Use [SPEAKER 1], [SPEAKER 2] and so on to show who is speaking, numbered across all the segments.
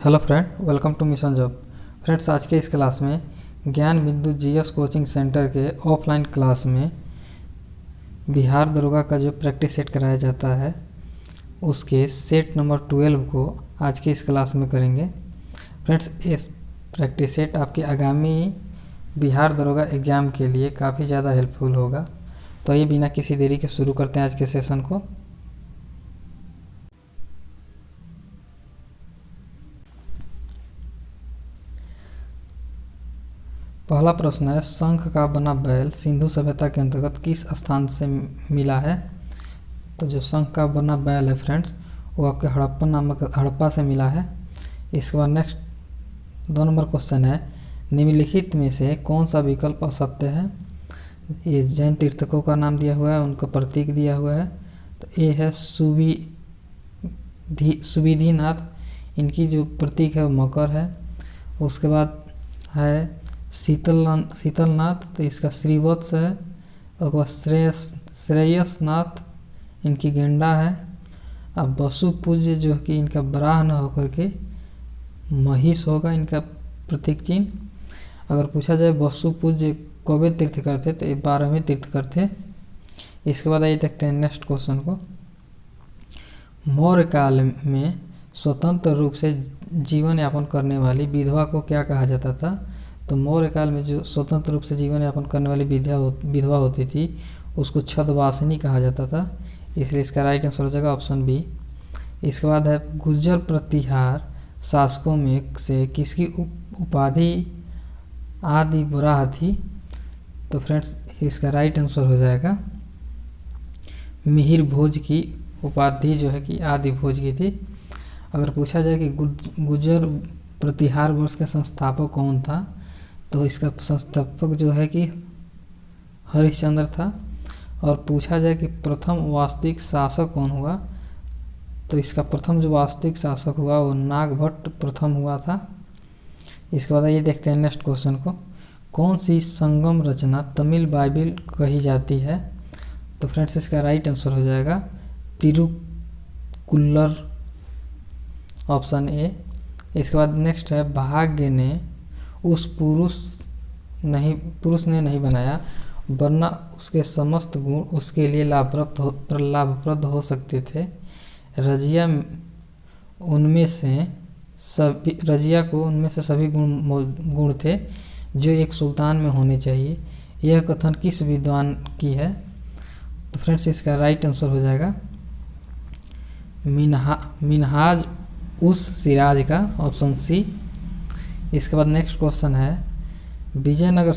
[SPEAKER 1] Hello friend, welcome to mission job. Friends, आज के इस क्लास में Gyan Bindu GS coaching centre के ऑफलाइन क्लास में बिहार दरोगा का जो प्रैक्टिस सेट कराया जाता है उसके सेट नंबर 12 को आज के इस क्लास में करेंगे। फ्रेंड्स, इस प्रैक्टिस सेट आपके आगामी बिहार दरोगा एग्ज़ाम के लिए काफ़ी ज़्यादा हेल्पफुल होगा। तो ये बिना किसी देरी के शुरू करते हैं आज के सेशन को। पहला प्रश्न है, शंख का बना बैल सिंधु सभ्यता के अंतर्गत किस स्थान से मिला है? तो जो शंख का बना बैल है फ्रेंड्स, वो आपके हड़प्पा से मिला है। इसके बाद नेक्स्ट 2 नंबर क्वेश्चन है, निम्नलिखित में से कौन सा विकल्प असत्य है? ये जैन तीर्थकों का नाम दिया हुआ है, उनका प्रतीक दिया हुआ है। तो ये है सुविधिनाथ, इनकी जो प्रतीक है वो मकर है। उसके बाद है शीतलनाथ, तो इसका श्रीवत्स है। और बाद श्रेयसनाथ, इनकी गेंडा है। अब वसु पूज्य जो कि इनका बराह न होकर के महिष होगा इनका प्रतीक चिन्ह। अगर पूछा जाए वसु पूज्य कौवे तीर्थकर थे, तो ये 12वें तीर्थकर थे। इसके बाद आइए देखते हैं नेक्स्ट क्वेश्चन को। मौर्य काल में स्वतंत्र रूप से जीवन यापन करने वाली विधवा को क्या कहा जाता था? तो मौर्य काल में जो स्वतंत्र रूप से जीवन यापन करने वाली विधवा होती थी उसको छदवासिनी कहा जाता था, इसलिए इसका राइट आंसर हो जाएगा ऑप्शन बी। इसके बाद है, गुर्जर प्रतिहार शासकों में से किसकी उपाधि आदि बराह थी? तो फ्रेंड्स, इसका राइट आंसर हो जाएगा मिहिर भोज की उपाधि जो है कि आदि भोज की थी। अगर पूछा जाए कि गुर्जर प्रतिहार वर्ष के संस्थापक कौन था, तो इसका संस्थापक जो है कि हरिश्चंद्र था। और पूछा जाए कि प्रथम वास्तविक शासक कौन हुआ, तो इसका प्रथम जो वास्तविक शासक हुआ वो नागभट्ट प्रथम हुआ था। इसके बाद ये देखते हैं नेक्स्ट क्वेश्चन को। कौन सी संगम रचना तमिल बाइबिल कही जाती है? तो फ्रेंड्स, इसका राइट आंसर हो जाएगा तिरुकुल्लर, ऑप्शन ए। इसके बाद नेक्स्ट है, भाग्य ने उस पुरुष ने नहीं बनाया वरना उसके समस्त गुण उसके लिए लाभप्रद हो सकते थे। रजिया को उनमें से सभी गुण थे जो एक सुल्तान में होने चाहिए। यह कथन किस विद्वान की है? तो फ्रेंड्स, इसका राइट आंसर हो जाएगा मिनहाज उस सिराज का, ऑप्शन सी। इसके बाद नेक्स्ट क्वेश्चन है, विजयनगर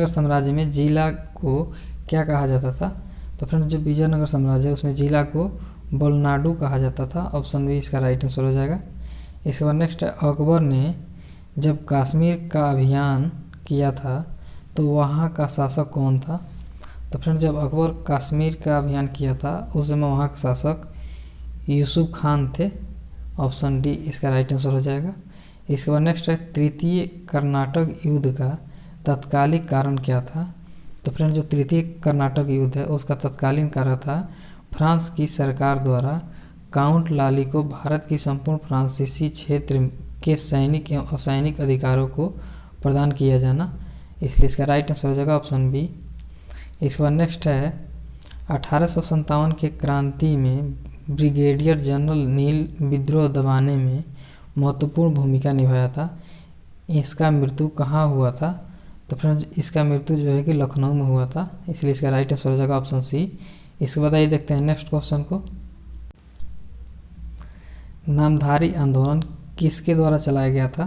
[SPEAKER 1] साम्राज्य में जिला को क्या कहा जाता था? तो फ्रेंड्स, जो विजयनगर साम्राज्य है उसमें जिला को बलनाडु कहा जाता था, ऑप्शन बी इसका राइट आंसर हो जाएगा। इसके बाद नेक्स्ट है, अकबर ने जब कश्मीर का अभियान किया था तो वहाँ का शासक कौन था? तो फ्रेंड्स, जब अकबर कश्मीर का अभियान किया था उस समय वहाँ के शासक यूसुफ खान थे, ऑप्शन डी इसका राइट आंसर हो जाएगा। इसके बाद नेक्स्ट है, तृतीय कर्नाटक युद्ध का तत्कालिक कारण क्या था? तो फ्रेंड्स, जो तृतीय कर्नाटक युद्ध है उसका तत्कालीन कारण था फ्रांस की सरकार द्वारा काउंट लाली को भारत की संपूर्ण फ्रांसीसी क्षेत्र के सैनिक एवं असैनिक अधिकारों को प्रदान किया जाना, इसलिए इसका राइट आंसर हो जाएगा ऑप्शन बी। इसके बाद नेक्स्ट है, 1857 के क्रांति में ब्रिगेडियर जनरल नील विद्रोह दबाने में महत्वपूर्ण भूमिका निभाया था। इसका मृत्यु कहाँ हुआ था? तो फ्रेंड्स, इसका मृत्यु जो है कि लखनऊ में हुआ था, इसलिए इसका राइट आंसर हो जाएगा ऑप्शन सी। इसके बाद आइए देखते हैं नेक्स्ट क्वेश्चन को। नामधारी आंदोलन किसके द्वारा चलाया गया था?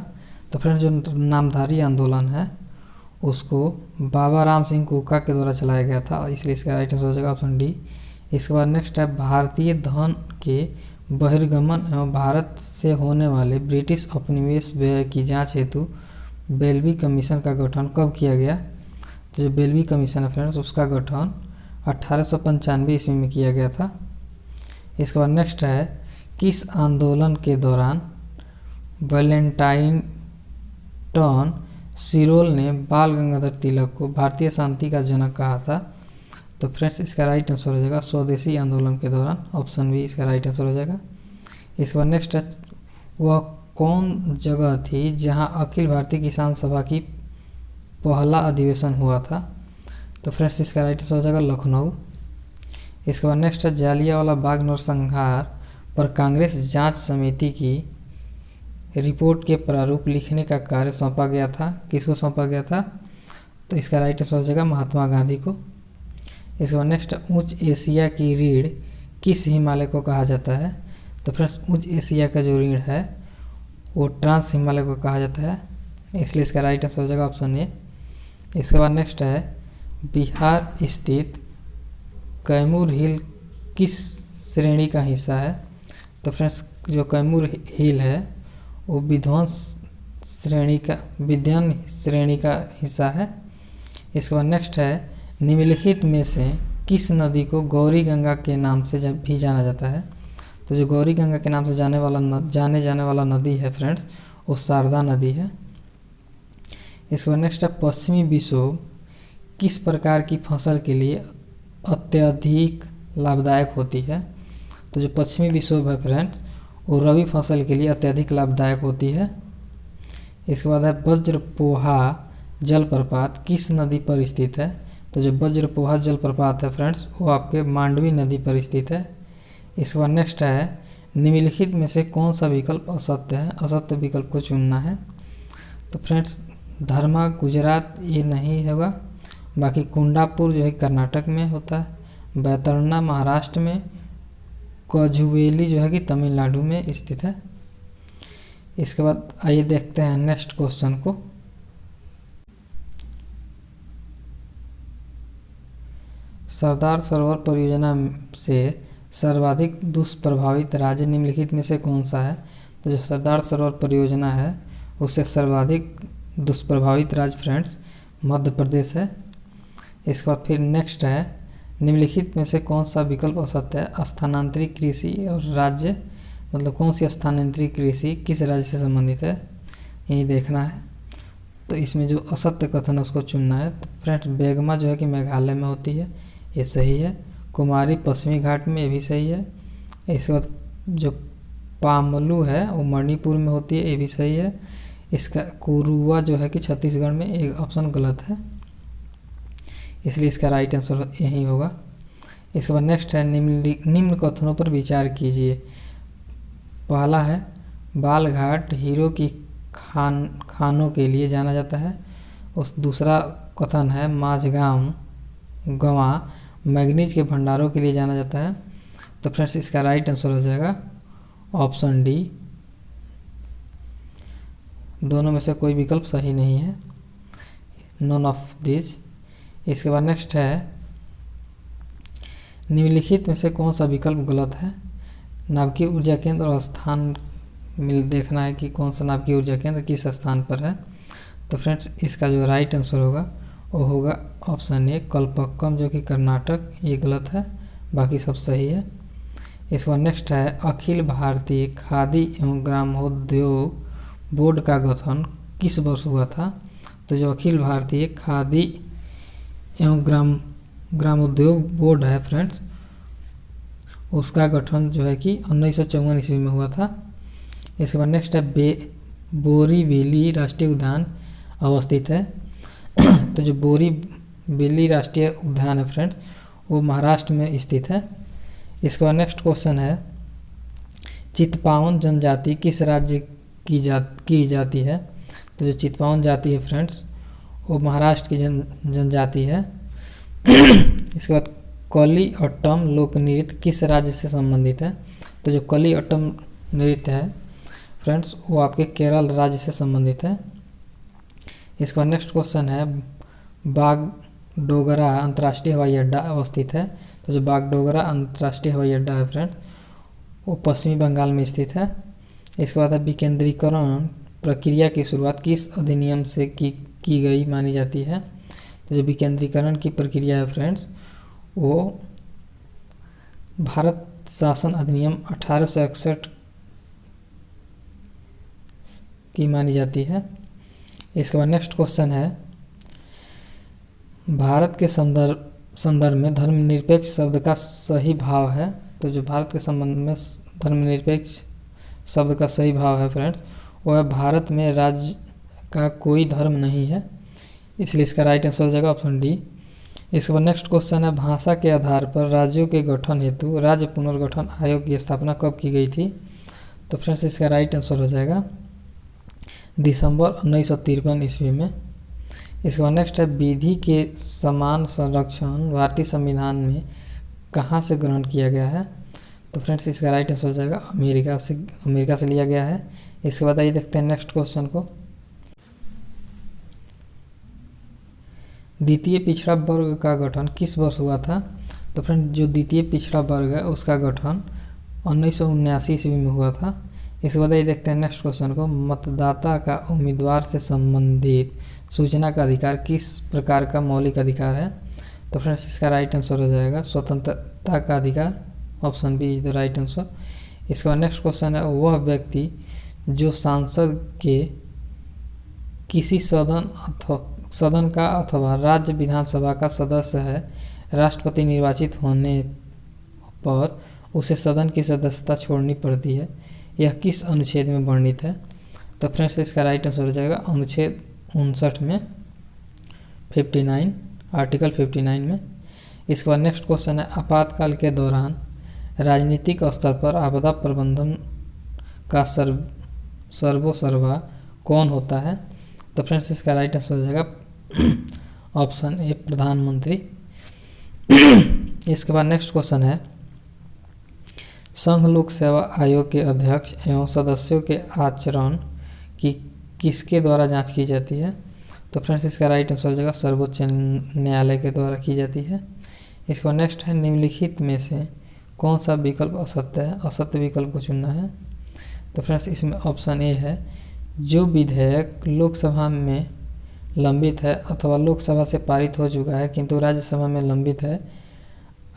[SPEAKER 1] तो फ्रेंड्स, जो नामधारी आंदोलन है उसको बाबा राम सिंह कोका के द्वारा चलाया गया था, इसलिए इसका राइट आंसर हो जाएगा ऑप्शन डी। इसके बाद नेक्स्ट है, भारतीय धन के बहिर्गमन एवं भारत से होने वाले ब्रिटिश उपनिवेश व्यय की जांच हेतु बेल्वी कमीशन का गठन कब किया गया? तो जो बेल्वी कमीशन है फ्रेंड्स, उसका गठन 1895 ईस्वी में किया गया था। इसके बाद नेक्स्ट है, किस आंदोलन के दौरान वैलेंटाइन टर्न सिरोल ने बाल गंगाधर तिलक को भारतीय शांति का जनक कहा था? तो फ्रेंड्स, इसका राइट आंसर हो जाएगा स्वदेशी आंदोलन के दौरान, ऑप्शन बी इसका राइट आंसर हो जाएगा। इसके बाद नेक्स्ट है, वह कौन जगह थी जहां अखिल भारतीय किसान सभा की पहला अधिवेशन हुआ था? तो फ्रेंड्स इसका राइट आंसर हो जाएगा लखनऊ। इसके बाद नेक्स्ट है जालियांवाला बाग नरसंहार पर कांग्रेस जांच समिति की रिपोर्ट के प्रारूप लिखने का कार्य सौंपा गया था, किसको सौंपा गया था? तो इसका राइट आंसर हो जाएगा महात्मा गांधी को। इसके बाद नेक्स्ट उच्च एशिया की रीढ़ किस हिमालय को कहा जाता है? तो फ्रेंड्स उच्च एशिया का जो रीढ़ है वो ट्रांस हिमालय को कहा जाता है, इसलिए इसका राइट आंसर हो जाएगा ऑप्शन ए। इसके बाद नेक्स्ट है बिहार स्थित कैमूर हिल किस श्रेणी का हिस्सा है? तो फ्रेंड्स जो कैमूर हिल है वो विद्यान श्रेणी का हिस्सा है। इसके बाद नेक्स्ट है निम्नलिखित में से किस नदी को गौरी गंगा के नाम से जब भी जाना जाता है? तो जो गौरी गंगा के नाम से जाने जाने वाला नदी है फ्रेंड्स वो शारदा नदी है। इसके बाद नेक्स्ट है पश्चिमी विक्षोभ किस प्रकार की फसल के लिए अत्यधिक लाभदायक होती है? तो जो पश्चिमी विक्षोभ है फ्रेंड्स वो रबी फसल के लिए अत्यधिक लाभदायक होती है। इसके बाद है वज्रपोहा जलप्रपात किस नदी पर स्थित है? तो जो वज्रपोहा जलप्रपात है फ्रेंड्स वो आपके मांडवी नदी पर स्थित है। इसके बाद नेक्स्ट है निम्नलिखित में से कौन सा विकल्प असत्य है? असत्य विकल्प को चुनना है। तो फ्रेंड्स धर्मा गुजरात ये नहीं होगा, बाकी कुंडापुर जो है कर्नाटक में होता है, बैतरना महाराष्ट्र में, कोजुवेली जो है कि तमिलनाडु में स्थित है। इसके बाद आइए देखते हैं नेक्स्ट क्वेश्चन को। सरदार सरोवर परियोजना से सर्वाधिक दुष्प्रभावित राज्य निम्नलिखित में से कौन सा है? तो जो सरदार सरोवर परियोजना है उससे सर्वाधिक दुष्प्रभावित राज्य फ्रेंड्स मध्य प्रदेश है। इसके बाद फिर नेक्स्ट है निम्नलिखित में से कौन सा विकल्प असत्य है? स्थानांतरित कृषि और राज्य, मतलब कौन सी स्थानांतरित कृषि किस राज्य से संबंधित है, यही देखना है। तो इसमें जो असत्य कथन है उसको चुनना है। तो फ्रेंड्स बेगमा जो है कि मेघालय में होती है, ये सही है। कुमारी पश्चिमी घाट में, ये भी सही है। इसके बाद जो पामलू है वो मणिपुर में होती है, ये भी सही है। इसका कोरुआ जो है कि छत्तीसगढ़ में, एक ऑप्शन गलत है, इसलिए इसका राइट आंसर यही होगा। इसके बाद नेक्स्ट है निम्न कथनों पर विचार कीजिए। पहला है बालघाट हीरो की खानों के लिए जाना जाता है। उस दूसरा कथन है माझगांव गंवा मैग्नीज के भंडारों के लिए जाना जाता है। तो फ्रेंड्स इसका राइट आंसर हो जाएगा ऑप्शन डी। दोनों में से कोई विकल्प सही नहीं है, नॉन ऑफ दिस। इसके बाद नेक्स्ट है निम्नलिखित में से कौन सा विकल्प गलत है? नाभिकीय ऊर्जा केंद्र और स्थान मिल देखना है कि कौन सा नाभिकीय ऊर्जा केंद्र किस स्थान पर है। तो फ्रेंड्स इसका जो राइट आंसर होगा वो होगा ऑप्शन ए कलपक्कम जो कि कर्नाटक, ये गलत है, बाकी सब सही है। इसके बाद नेक्स्ट है अखिल भारतीय खादी एवं ग्रामोद्योग बोर्ड का गठन किस वर्ष हुआ था? तो जो अखिल भारतीय खादी एवं ग्रामोद्योग बोर्ड है फ्रेंड्स उसका गठन जो है कि 1954 ईस्वी में हुआ था। इसके बाद नेक्स्ट है बोरीवली राष्ट्रीय उद्यान अवस्थित है। तो जो बोरीवली राष्ट्रीय उद्यान है फ्रेंड्स वो महाराष्ट्र में स्थित है। इसके बाद नेक्स्ट क्वेश्चन है चितपावन जनजाति किस राज्य की जाति है? तो जो चितपावन जाति है फ्रेंड्स वो महाराष्ट्र की जनजाति है। इसके बाद कलिअट्टम लोक नृत्य किस राज्य से संबंधित है? तो जो कलिअट्टम नृत्य है फ्रेंड्स वो आपके केरल राज्य से संबंधित है। इसके बाद नेक्स्ट क्वेश्चन है बागडोगरा अंतर्राष्ट्रीय हवाई अड्डा अवस्थित है। तो जो बागडोगरा अंतर्राष्ट्रीय हवाई अड्डा है फ्रेंड्स वो पश्चिमी बंगाल में स्थित है। इसके बाद है विकेंद्रीकरण प्रक्रिया की शुरुआत किस अधिनियम से की गई मानी जाती है? तो जो विकेंद्रीकरण की प्रक्रिया है फ्रेंड्स वो भारत शासन अधिनियम 1861 की मानी जाती है। इसके बाद नेक्स्ट क्वेश्चन है भारत के संदर्भ में धर्मनिरपेक्ष शब्द का सही भाव है। तो जो भारत के संबंध में धर्मनिरपेक्ष शब्द का सही भाव है फ्रेंड्स वो है भारत में राज्य का कोई धर्म नहीं है, इसलिए इसका राइट आंसर हो जाएगा ऑप्शन डी। इसके बाद नेक्स्ट क्वेश्चन है भाषा के आधार पर राज्यों के गठन हेतु राज्य पुनर्गठन आयोग की स्थापना कब की गई थी? तो फ्रेंड्स इसका राइट आंसर हो जाएगा दिसंबर 1953 ईस्वी में। इसके बाद नेक्स्ट है विधि के समान संरक्षण भारतीय संविधान में कहाँ से ग्रहण किया गया है? तो फ्रेंड्स इसका राइट आंसर हो जाएगा अमेरिका से लिया गया है। इसके बाद आइए देखते हैं नेक्स्ट क्वेश्चन को। द्वितीय पिछड़ा वर्ग का गठन किस वर्ष हुआ था? तो फ्रेंड जो द्वितीय पिछड़ा वर्ग है उसका गठन 1979 ईस्वी में हुआ था। इसके बाद ये देखते हैं नेक्स्ट क्वेश्चन को। मतदाता का उम्मीदवार से संबंधित सूचना का अधिकार किस प्रकार का मौलिक अधिकार है? तो फ्रेंड्स इसका राइट आंसर हो जाएगा स्वतंत्रता का अधिकार, option B is the right answer. इसके बाद नेक्स्ट क्वेश्चन है वह व्यक्ति जो सांसद के किसी सदन का अथवा राज्य विधानसभा का सदस्य है राष्ट्रपति निर्वाचित होने पर उसे सदन की सदस्यता छोड़नी पड़ती है, यह किस अनुच्छेद में वर्णित है? तो फ्रेंड्स इसका राइट आंसर हो जाएगा अनुच्छेद 59 में 59 आर्टिकल 59 में। इसके बाद नेक्स्ट क्वेश्चन है आपातकाल के दौरान राजनीतिक स्तर पर आपदा प्रबंधन का सर्वोसर्वा कौन होता है? तो फ्रेंड्स इसका राइट आंसर हो जाएगा ऑप्शन ए प्रधानमंत्री। इसके बाद नेक्स्ट क्वेश्चन है संघ लोक सेवा आयोग के अध्यक्ष एवं सदस्यों के आचरण की किसके द्वारा जांच की जाती है? तो फ्रेंड्स इसका राइट आंसर हो जाएगा सर्वोच्च न्यायालय के द्वारा की जाती है। इसके बाद नेक्स्ट है निम्नलिखित में से कौन सा विकल्प असत्य है? असत्य विकल्प को चुनना है। तो फ्रेंड्स इसमें ऑप्शन ए है जो विधेयक लोकसभा में लंबित है अथवा लोकसभा से पारित हो चुका है किंतु राज्यसभा में लंबित है,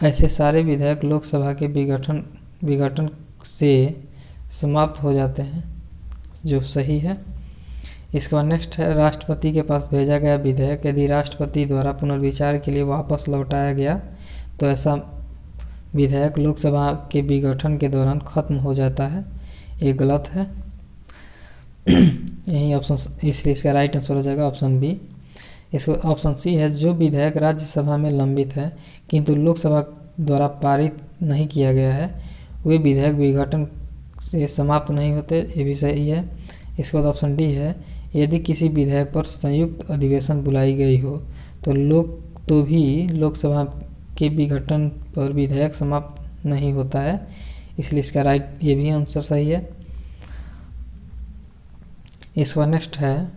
[SPEAKER 1] ऐसे सारे विधेयक लोकसभा के विघटन से समाप्त हो जाते हैं, जो सही है। इसके बाद नेक्स्ट है राष्ट्रपति के पास भेजा गया विधेयक यदि राष्ट्रपति द्वारा पुनर्विचार के लिए वापस लौटाया गया तो ऐसा विधेयक लोकसभा के विघटन के दौरान खत्म हो जाता है, ये गलत है। यही ऑप्शन, इसलिए इसका राइट आंसर हो जाएगा ऑप्शन बी। इसके ऑप्शन सी है जो विधेयक राज्यसभा में लंबित है किंतु लोकसभा द्वारा पारित नहीं किया गया है वे विधेयक विघटन से समाप्त नहीं होते, ये भी सही है। इसके बाद ऑप्शन डी है यदि किसी विधेयक पर संयुक्त अधिवेशन बुलाई गई हो तो भी लोकसभा के विघटन पर विधेयक समाप्त नहीं होता है, इसलिए इसका राइट ये भी आंसर सही है। इसके बाद नेक्स्ट है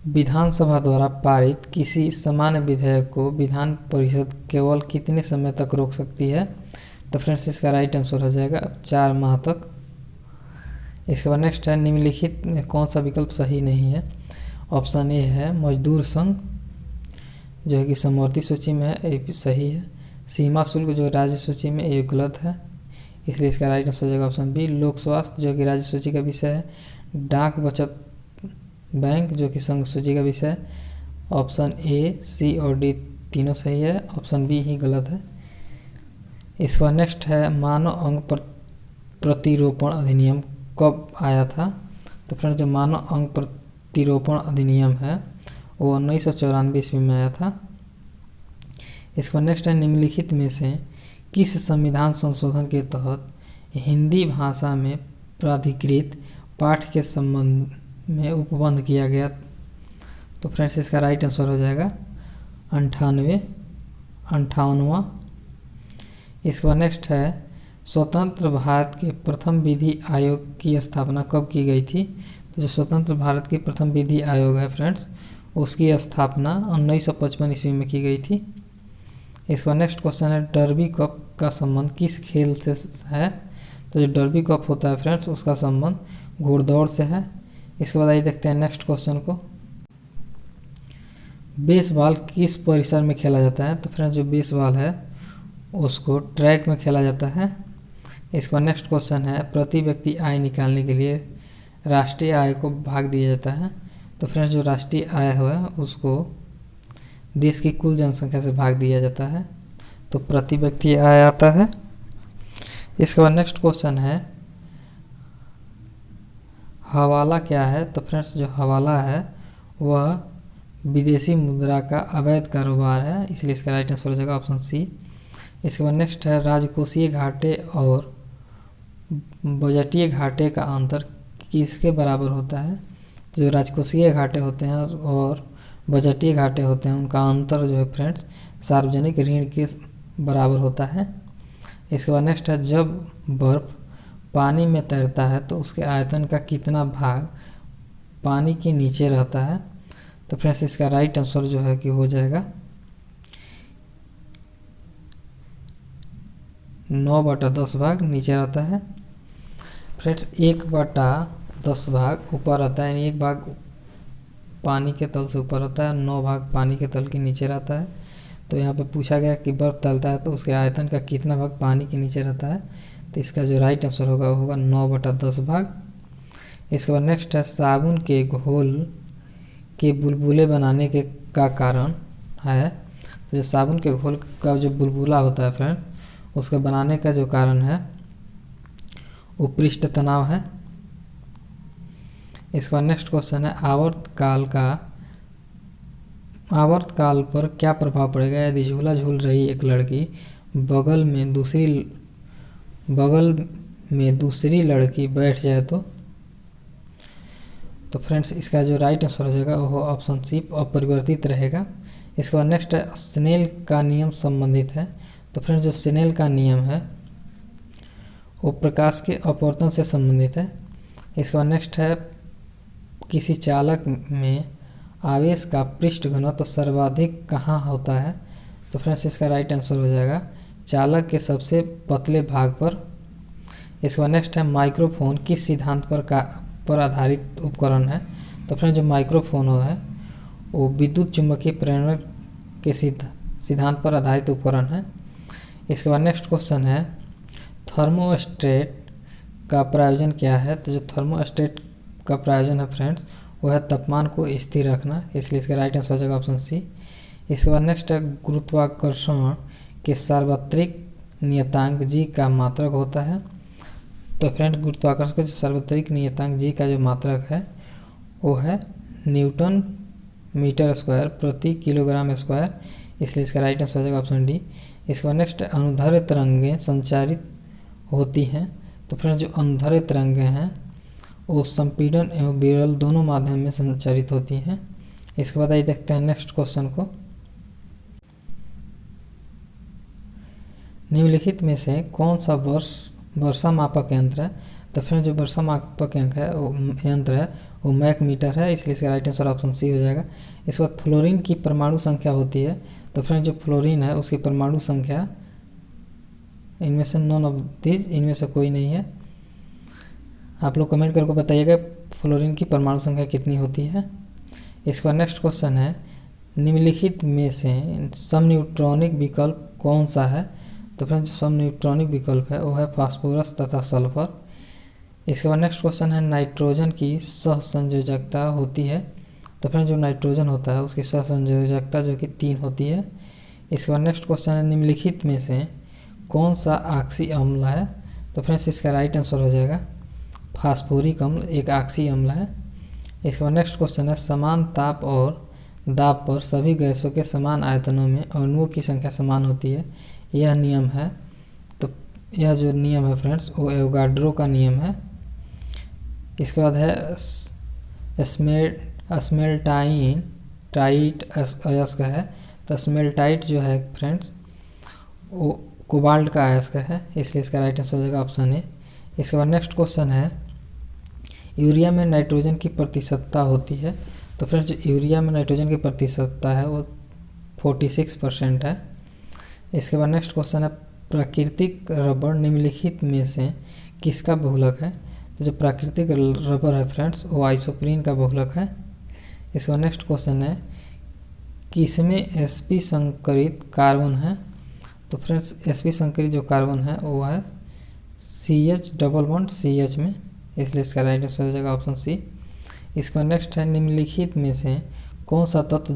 [SPEAKER 1] विधानसभा द्वारा पारित किसी सामान्य विधेयक को विधान परिषद केवल कितने समय तक रोक सकती है? तो फ्रेंड्स इसका राइट आंसर हो जाएगा 4 माह तक। इसके बाद नेक्स्ट है निम्नलिखित में कौन सा विकल्प सही नहीं है? ऑप्शन ए है मजदूर संघ जो है कि समवर्ती सूची में है, ये सही है। सीमा शुल्क जो राज्य सूची में, ये गलत है, इसलिए इसका राइट आंसर हो जाएगा ऑप्शन बी। लोक स्वास्थ्य जो कि राज्य सूची का विषय है। डाक बचत बैंक जो कि संघ सूची का विषय है। ऑप्शन ए, सी और डी तीनों सही है, ऑप्शन बी ही गलत है। इसके बाद नेक्स्ट है मानव अंग प्रतिरोपण अधिनियम कब आया था? तो फ्रेंड्स जो मानव अंग प्रतिरोपण अधिनियम है वो 1994 ईस्वी में आया था। इसके बाद नेक्स्ट है निम्नलिखित में से किस संविधान संशोधन के तहत हिंदी भाषा में प्राधिकृत पाठ के संबंध में उपबंध किया गया? तो फ्रेंड्स इसका राइट आंसर हो जाएगा 58वां। इसके बाद नेक्स्ट है स्वतंत्र भारत के प्रथम विधि आयोग की स्थापना कब की गई थी? तो जो स्वतंत्र भारत के प्रथम विधि आयोग है फ्रेंड्स उसकी स्थापना 1955 ईस्वी में की गई थी। इसके बाद नेक्स्ट क्वेश्चन है डर्बी कप का संबंध किस खेल से है? तो जो डर्बी कप होता है फ्रेंड्स उसका संबंध घोड़दौड़ से है। इसके बाद आइए देखते हैं नेक्स्ट क्वेश्चन को। बेसबॉल किस परिसर में खेला जाता है? तो फ्रेंड्स जो बेसबॉल है उसको ट्रैक में खेला जाता है। इसके बाद नेक्स्ट क्वेश्चन है प्रति व्यक्ति आय निकालने के लिए राष्ट्रीय आय को भाग दिया जाता है। तो फ्रेंड्स जो राष्ट्रीय आय है उसको देश की कुल जनसंख्या से भाग दिया जाता है, तो प्रति व्यक्ति आय आता है। इसके बाद नेक्स्ट क्वेश्चन है हवाला क्या है? तो फ्रेंड्स जो हवाला है वह विदेशी मुद्रा का अवैध कारोबार है, इसलिए इसका राइट आंसर हो जाएगा ऑप्शन सी। इसके बाद नेक्स्ट है राजकोषीय घाटे और बजटीय घाटे का अंतर किसके बराबर होता है? जो राजकोषीय घाटे होते हैं और बजटीय घाटे होते हैं उनका अंतर जो है फ्रेंड्स सार्वजनिक ऋण के बराबर होता है। इसके बाद नेक्स्ट है जब बर्फ पानी में तैरता है तो उसके आयतन का कितना भाग पानी के नीचे रहता है? तो फ्रेंड्स इसका राइट आंसर जो है कि हो जाएगा 9/10 भाग नीचे रहता है। फ्रेंड्स 1/10 भाग ऊपर रहता है, यानी 1 भाग पानी के तल से ऊपर रहता है, 9 भाग पानी के तल के नीचे रहता है। तो यहाँ पे पूछा गया कि बर्फ तलता है तो उसके आयतन का कितना भाग पानी के नीचे रहता है? तो इसका जो राइट आंसर होगा वो होगा 9/10 भाग। इसके बाद नेक्स्ट है साबुन के घोल के बुलबुले बनाने के का कारण है। तो जो साबुन के घोल का जो बुलबुला होता है फ्रेंड उसका बनाने का जो कारण है वो पृष्ठ तनाव है। इसके बाद नेक्स्ट क्वेश्चन है आवर्तकाल पर क्या प्रभाव पड़ेगा यदि झूला झूल रही एक लड़की बगल में दूसरी लड़की बैठ जाए तो फ्रेंड्स इसका जो राइट आंसर हो जाएगा वो ऑप्शन सी अपरिवर्तित रहेगा। इसके बाद नेक्स्ट है स्नेल का नियम संबंधित है। तो फ्रेंड्स जो स्नेल का नियम है वो प्रकाश के अपवर्तन से संबंधित है। इसके बाद नेक्स्ट है किसी चालक में आवेश का पृष्ठ घनत्व सर्वाधिक कहाँ होता है? तो फ्रेंड्स इसका राइट आंसर हो जाएगा चालक के सबसे पतले भाग पर। इसके बाद नेक्स्ट है माइक्रोफोन किस सिद्धांत पर आधारित उपकरण है? तो फ्रेंड्स जो माइक्रोफोन है वो विद्युत चुम्बकीय प्रेरण के सिद्धांत पर आधारित उपकरण है। इसके बाद नेक्स्ट क्वेश्चन है थर्मोस्टेट का प्रयोजन क्या है? तो जो थर्मोस्टेट का प्रयोजन है फ्रेंड्स वो है तापमान को स्थिर रखना, इसलिए इसका राइट आंसर हो जाएगा ऑप्शन सी। इसके बाद नेक्स्ट है गुरुत्वाकर्षण के सार्वत्रिक नियतांक जी का मात्रक होता है। तो फ्रेंड गुरुत्वाकर्षण का जो सार्वत्रिक नियतांक जी का जो मात्रक है वो है न्यूटन मीटर स्क्वायर प्रति किलोग्राम स्क्वायर, इसलिए इसका राइट आंसर हो जाएगा ऑप्शन डी। इसके बाद नेक्स्ट अनुदैर्ध्य तरंगें संचारित होती हैं। तो फ्रेंड जो अनुदैर्ध्य तरंगें हैं वो संपीड़न एवं विरल दोनों माध्यम में संचारित होती हैं। इसके बाद आइए देखते हैं नेक्स्ट क्वेश्चन को। निम्नलिखित में से कौन सा वर्षा मापक यंत्र है? तो फ्रेंड जो वर्षा मापक यंत्र है वो मैक मीटर है, इसलिए इसका राइट आंसर ऑप्शन सी हो जाएगा। इसके बाद फ्लोरीन की परमाणु संख्या होती है। तो फ्रेंड जो फ्लोरीन है उसकी परमाणु संख्या इनमें से नॉन ऑफ दीज इनमें से कोई नहीं है। आप लोग कमेंट करके बताइएगा फ्लोरीन की परमाणु संख्या कितनी होती है। इसके बाद नेक्स्ट क्वेश्चन है निम्नलिखित में से समन्यूट्रॉनिक विकल्प कौन सा है? तो फ्रेंड जो समन्यूट्रॉनिक विकल्प है वो है फास्फोरस तथा सल्फर। इसके बाद नेक्स्ट क्वेश्चन है नाइट्रोजन की सहसंयोजकता होती है। तो फ्रेंड जो नाइट्रोजन होता है उसकी सहसंयोजकता जो कि 3 होती है। इसके बाद नेक्स्ट क्वेश्चन है निम्नलिखित में से कौन सा ऑक्सी अम्ल है? तो फ्रेंड्स इसका राइट आंसर हो जाएगा फास्फोरिक अम्ल एक ऑक्सी अम्ल है। इसके बाद नेक्स्ट क्वेश्चन है समान ताप और दाब पर सभी गैसों के समान आयतनों में अणुओं की संख्या समान होती है, यह नियम है। तो यह जो नियम है फ्रेंड्स वो एवोगाड्रो का नियम है। इसके बाद है स्मेल्टाइट अयस्क है। तो स्मेल्टाइट जो है फ्रेंड्स वो कोबाल्ट का अयस्क है, इसलिए इसका राइट आंसर हो जाएगा ऑप्शन ए। इसके बाद नेक्स्ट क्वेश्चन है यूरिया में नाइट्रोजन की प्रतिशतता होती है। तो फ्रेंड्स जो यूरिया में नाइट्रोजन की प्रतिशतता है वो 46% है। इसके बाद नेक्स्ट क्वेश्चन है प्राकृतिक रबर निम्नलिखित में से किसका बहुलक है? तो जो प्राकृतिक रबर है फ्रेंड्स वो आइसोप्रीन का बहुलक है। इसके बाद नेक्स्ट क्वेश्चन है किसमें sp संकरित कार्बन है? तो फ्रेंड्स sp संकरित जो कार्बन है वो है CH डबल बॉन्ड CH में, इसलिए इसका राइट आंसर हो जाएगा ऑप्शन सी। इसके बाद नेक्स्ट है निम्नलिखित में से कौन सा तत्व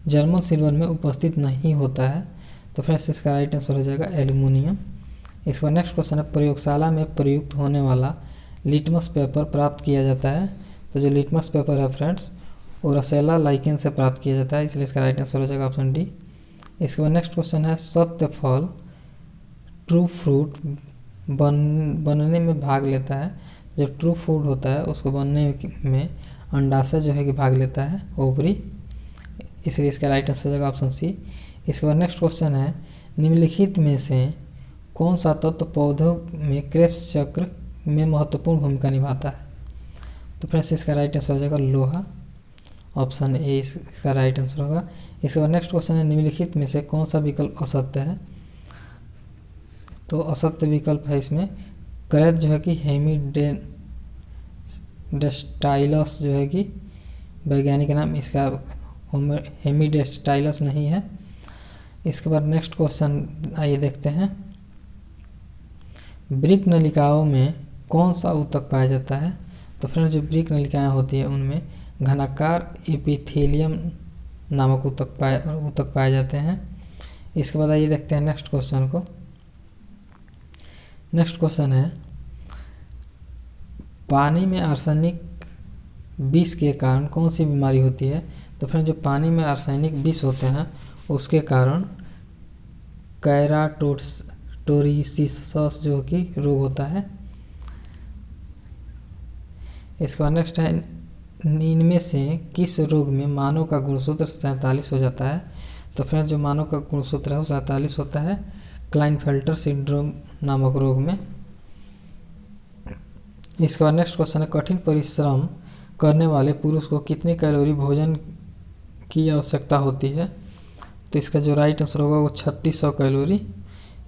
[SPEAKER 1] जर्मन सिल्वर में उपस्थित नहीं होता है? तो फ्रेंड्स इसका राइट आंसर हो जाएगा एल्युमिनियम। इसके बाद नेक्स्ट क्वेश्चन है प्रयोगशाला में प्रयुक्त होने वाला लिटमस पेपर प्राप्त किया जाता है? तो जो लिटमस पेपर है फ्रेंड्स वो रसेला लाइकेन से प्राप्त किया जाता है, इसलिए इसका राइट आंसर हो जाएगा ऑप्शन डी। इसके बाद नेक्स्ट क्वेश्चन है सत्य फल ट्रू फ्रूट बनने में भाग लेता है। जो ट्रू फ्रूट होता है उसको बनने में अंडाशय जो है कि भाग लेता है, ओवरी, इसलिए इसका राइट आंसर हो जाएगा ऑप्शन सी। इसके बाद नेक्स्ट क्वेश्चन है निम्नलिखित में से कौन सा तत्व पौधों में क्रेब्स चक्र में महत्वपूर्ण भूमिका निभाता है? तो फ्रेंड्स इसका राइट आंसर हो जाएगा लोहा, ऑप्शन ए इसका राइट आंसर होगा। इसके बाद नेक्स्ट क्वेश्चन है निम्नलिखित में से कौन सा विकल्प असत्य है? तो असत्य विकल्प है इसमें कैद जो है कि हेमीडेस्टाइलस जो है कि वैज्ञानिक नाम, इसका हेमीडेस्टाइलस नहीं है। इसके बाद नेक्स्ट क्वेश्चन आइए देखते हैं वृक्क नलिकाओं में कौन सा ऊतक पाया जाता है? तो फ्रेंड्स जो वृक्क नलिकाएँ होती है उनमें घनाकार एपिथेलियम नामक ऊतक पाए जाते हैं। इसके बाद आइए देखते हैं नेक्स्ट क्वेश्चन को। नेक्स्ट क्वेश्चन है पानी में आर्सेनिक विष के कारण कौन सी बीमारी होती है? तो फ्रेंड्स जो पानी में आर्सेनिक विष होते हैं उसके कारण कैराटोरिसिस जो कि रोग होता है। इसके बाद नेक्स्ट है इनमें से किस रोग में मानव का गुणसूत्र 47 हो जाता है? तो फ्रेंड्स जो मानव का गुणसूत्र है वो 47 होता है क्लाइनफेल्टर सिंड्रोम नामक रोग में। इसके बाद नेक्स्ट क्वेश्चन है कठिन परिश्रम करने वाले पुरुष को कितनी कैलोरी भोजन की आवश्यकता होती है? तो इसका जो राइट आंसर होगा वो 3600 कैलोरी।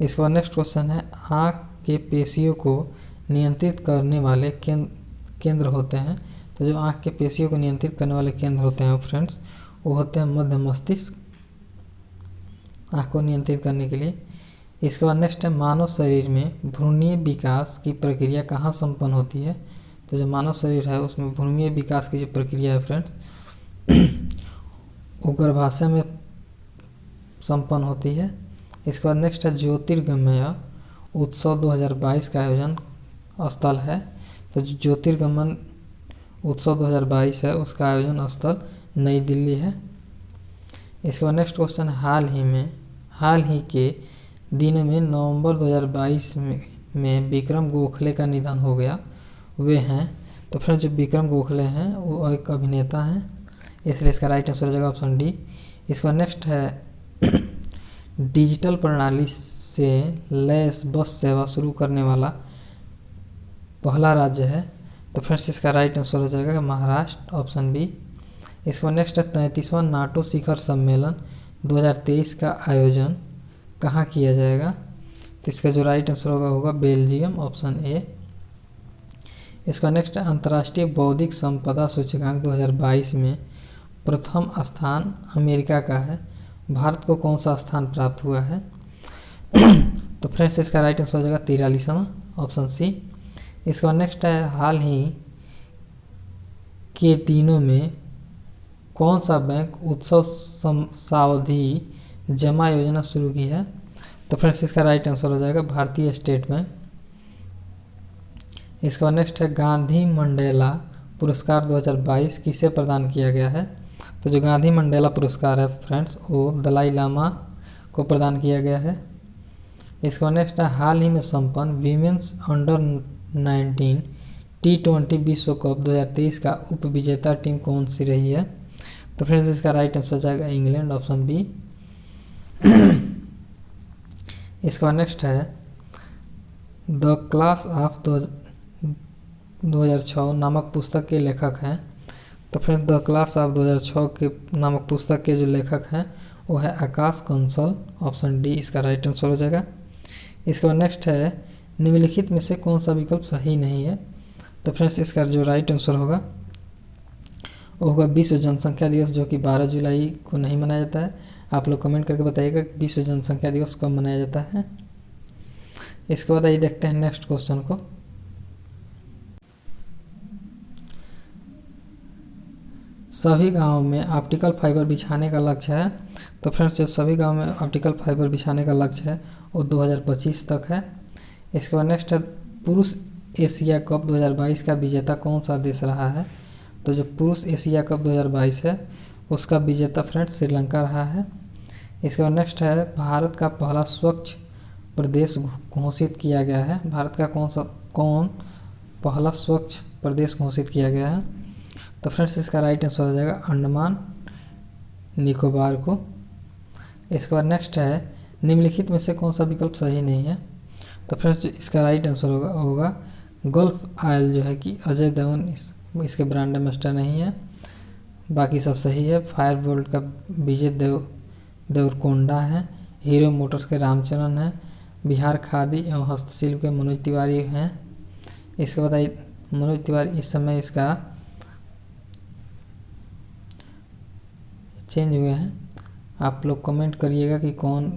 [SPEAKER 1] इसके बाद नेक्स्ट क्वेश्चन है आँख के पेशियों को नियंत्रित करने वाले केंद्र होते हैं। तो जो आँख के पेशियों को नियंत्रित करने वाले केंद्र होते हैं फ्रेंड्स वो होते हैं मध्य मस्तिष्क, आँख को नियंत्रित करने के लिए। इसके बाद नेक्स्ट है मानव शरीर में भ्रूणीय विकास की प्रक्रिया कहाँ संपन्न होती है? तो जो मानव शरीर है उसमें भ्रूणीय विकास की जो प्रक्रिया है फ्रेंड्स वो गर्भाशय में संपन्न होती है। इसके बाद नेक्स्ट है ज्योतिर्गमय उत्सव 2022 का आयोजन स्थल है। तो जो ज्योतिर्गमन उत्सव 2022 है उसका आयोजन स्थल नई दिल्ली है। इसके बाद नेक्स्ट क्वेश्चन हाल ही के दिनों में नवंबर 2022 में विक्रम गोखले का निधन हो गया, वे हैं? तो फ्रेंड्स जो विक्रम गोखले हैं वो एक अभिनेता हैं, इसलिए इसका राइट आंसर हो जाएगा ऑप्शन डी। इसके बाद नेक्स्ट है डिजिटल प्रणाली से लैस बस सेवा शुरू करने वाला पहला राज्य है। तो फ्रेंड्स इसका राइट आंसर हो जाएगा महाराष्ट्र, ऑप्शन बी। इसके बाद नेक्स्ट है 33वां नाटो शिखर सम्मेलन 2023 का आयोजन कहाँ किया जाएगा? तो इसका जो राइट आंसर होगा बेल्जियम, ऑप्शन ए। इसका नेक्स्ट है अंतर्राष्ट्रीय बौद्धिक संपदा सूचकांक 2022 में प्रथम स्थान अमेरिका का है, भारत को कौन सा स्थान प्राप्त हुआ है? तो फ्रेंड्स इसका राइट आंसर हो जाएगा 43वां, ऑप्शन सी। इसका नेक्स्ट है हाल ही के दिनों में कौन सा बैंक उत्सव सावधि जमा योजना शुरू की है? तो फ्रेंड्स इसका राइट आंसर हो जाएगा भारतीय स्टेट बैंक। इसके बाद नेक्स्ट है गांधी मंडेला पुरस्कार 2022 किसे प्रदान किया गया है? तो जो गांधी मंडेला पुरस्कार है फ्रेंड्स वो दलाई लामा को प्रदान किया गया है। इसके बाद नेक्स्ट है हाल ही में संपन्न वीमेंस अंडर 19 T20 विश्व कप 2023 का उप विजेता टीम कौन सी रही है? तो फ्रेंड्स इसका राइट आंसर हो जाएगा इंग्लैंड, ऑप्शन बी। इसके बाद नेक्स्ट है द क्लास ऑफ 2006 नामक पुस्तक के लेखक हैं। तो फ्रेंड्स द क्लास ऑफ 2006 के नामक पुस्तक के जो लेखक हैं वो है आकाश कंसल, ऑप्शन डी इसका राइट आंसर हो जाएगा। इसके बाद नेक्स्ट है निम्नलिखित में से कौन सा विकल्प सही नहीं है? तो फ्रेंड्स इसका जो राइट आंसर होगा वो होगा विश्व जनसंख्या दिवस, जो कि 12 जुलाई को नहीं मनाया जाता है। आप लोग कमेंट करके बताइएगा कि विश्व जनसंख्या दिवस कब मनाया जाता है। इसके बाद आइए देखते हैं नेक्स्ट क्वेश्चन को। सभी गांवों में ऑप्टिकल फाइबर बिछाने का लक्ष्य है। तो फ्रेंड्स जो सभी गांवों में ऑप्टिकल फाइबर बिछाने का लक्ष्य है वो 2025 तक है। इसके बाद नेक्स्ट है पुरुष एशिया कप 2022 का विजेता कौन सा देश रहा है? तो जो पुरुष एशिया कप 2022 है उसका विजेता फ्रेंड्स श्रीलंका रहा है। इसके बाद नेक्स्ट है, भारत का पहला स्वच्छ प्रदेश घोषित किया गया है। भारत का कौन पहला स्वच्छ प्रदेश घोषित किया गया है? तो फ्रेंड्स इसका राइट आंसर हो जाएगा अंडमान निकोबार को। इसके बाद नेक्स्ट है, निम्नलिखित में से कौन सा विकल्प सही नहीं है? तो फ्रेंड्स इसका राइट आंसर होगा गल्फ आयल जो है कि अजय देवगन इसके ब्रांड एम्बेसडर नहीं है, बाकी सब सही है। फायर बोल्ट का विजय देवरकोंडा है, हीरो मोटर्स के रामचरण है, बिहार खादी एवं हस्तशिल्प के मनोज तिवारी हैं। इसके बाद मनोज तिवारी इस समय इसका चेंज हुए हैं। आप लोग कमेंट करिएगा कि कौन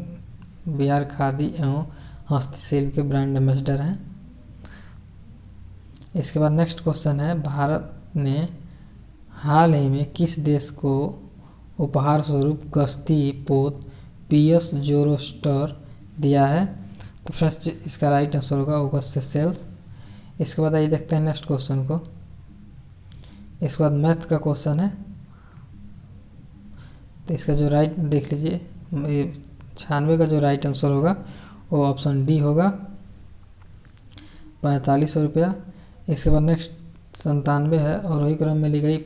[SPEAKER 1] बिहार खादी एवं हस्तशिल्प के ब्रांड एम्बेसडर हैं। इसके बाद नेक्स्ट क्वेश्चन है, भारत ने हाल ही में किस देश को उपहार स्वरूप गश्ती पोत पीएस जोरोस्टर दिया है? तो फ्रेंड्स इसका राइट आंसर होगा सेशेल्स। इसके बाद आइए देखते हैं नेक्स्ट क्वेश्चन को। इसके बाद मैथ का क्वेश्चन है, तो इसका जो राइट देख लीजिए, 96 का जो राइट आंसर होगा वो ऑप्शन डी होगा, 4500 रुपया। इसके बाद नेक्स्ट 97 है और वही क्रम में ली गई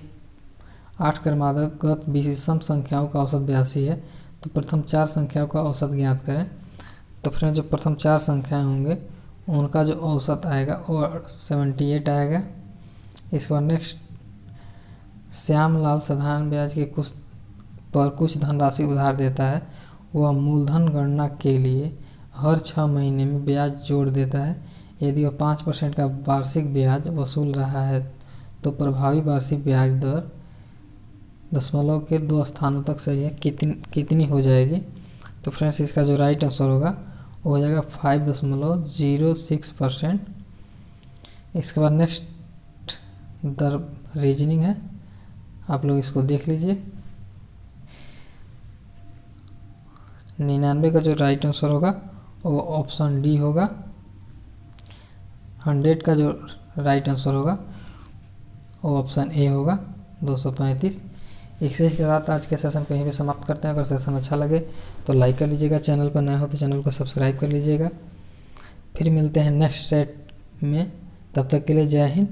[SPEAKER 1] 8 क्रमागत विषम संख्याओं का औसत 82 है। तो प्रथम 4 संख्याओं का औसत ज्ञात करें। तो फ्रेंड्स जो प्रथम 4 संख्याएं होंगे उनका जो औसत आएगा वो 78 आएगा। इसके बाद नेक्स्ट, श्यामलाल साधारण ब्याज के कुछ धनराशि उधार देता है, वह मूलधन गणना के लिए हर 6 महीने में ब्याज जोड़ देता है। यदि वह 5% का वार्षिक ब्याज वसूल रहा है तो प्रभावी वार्षिक ब्याज दर दशमलव के 2 स्थानों तक सही है कितनी हो जाएगी? तो फ्रेंड्स इसका जो राइट आंसर होगा वो हो जाएगा 5.06%। इसके बाद नेक्स्ट द रीजनिंग है, आप लोग इसको देख लीजिए। 99 का जो राइट आंसर होगा वो ऑप्शन डी होगा। 100 का जो राइट आंसर होगा वो ऑप्शन ए होगा, 235। इसी के साथ आज के सेशन को यहीं पे समाप्त करते हैं। अगर सेशन अच्छा लगे तो लाइक कर लीजिएगा, चैनल पर नए हो तो चैनल को सब्सक्राइब कर लीजिएगा। फिर मिलते हैं नेक्स्ट सेट में, तब तक के लिए जय हिंद।